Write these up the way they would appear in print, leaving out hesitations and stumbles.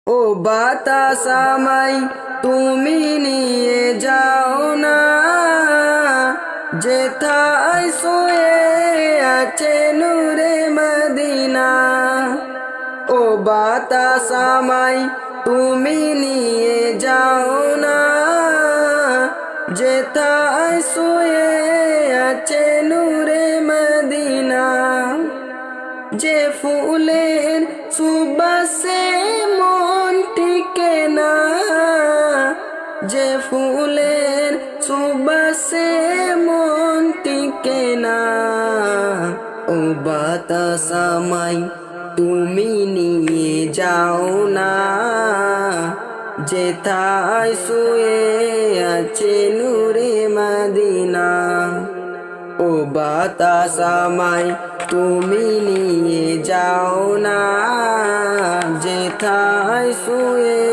ও বাতাস আমায় তুমি নিয়ে যাও না, যেথায় শুয়ে আছে নূরে মদিনা। ও বাতাস আমায় তুমি নিয়ে যাও না, যেথায় শুয়ে আছে নূরে মদিনা। যে ফুলের সুবাসে মন টিকে না, যে ফুলের সুবাসে মন টিকে না। ও বাতাস আমায় তুমি নিয়ে যাও না, যেথায় শুয়ে আছে নূরে মদিনা। ও বাতাস আমায় তুমি নিয়ে যাও না, যেথায় শুয়ে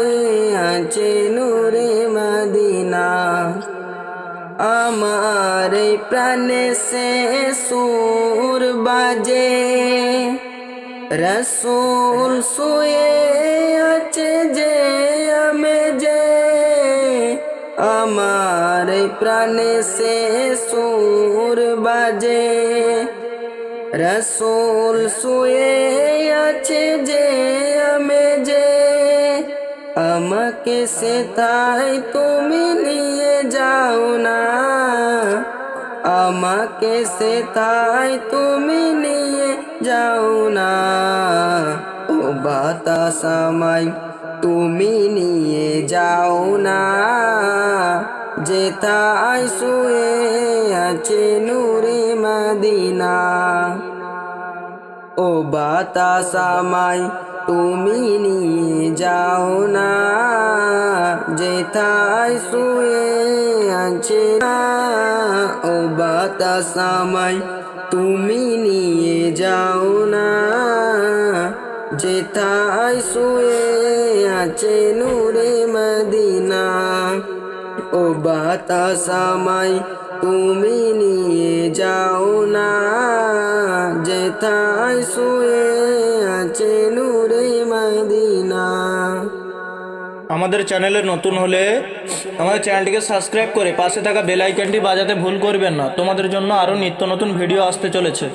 আছে নূরে মদিনা। আমার এই প্রাণে সে সুর বাজে, রসুল শুয়ে আছে যে আমি যে। আমার এই প্রাণে সে সুর বাজে, রসুল শুয়ে আছে যে আমি যে। আমাকে সেথায় তুমি নিয়ে যাও না, আমাকে সেথায় তুমি নিয়ে যাও না। ও বাতাস আমায় তুমি নিয়ে যাও না, যেথায় শুয়ে আছে নূরে মদিনা। ও বাতাস আমায় তুমি নিয়ে যাও না, যেথায় শুয়ে আছে না। ও বাতাস আমায় তুমি নিয়ে যাও না, যেথায় শুয়ে আছে নূরে মদিনা। ও বাতাস আমায় তুমি নিয়ে যাও না, যেথায় শুয়ে আছে নূরে মদিনা। আমাদের চ্যানেলে নতুন হলে আমাদের চ্যানেলটিকে সাবস্ক্রাইব করে পাশে থাকা বেল আইকনটি বাজাতে ভুল করবেন না। তোমাদের জন্য আরও নিত্য নতুন ভিডিও আসতে চলেছে।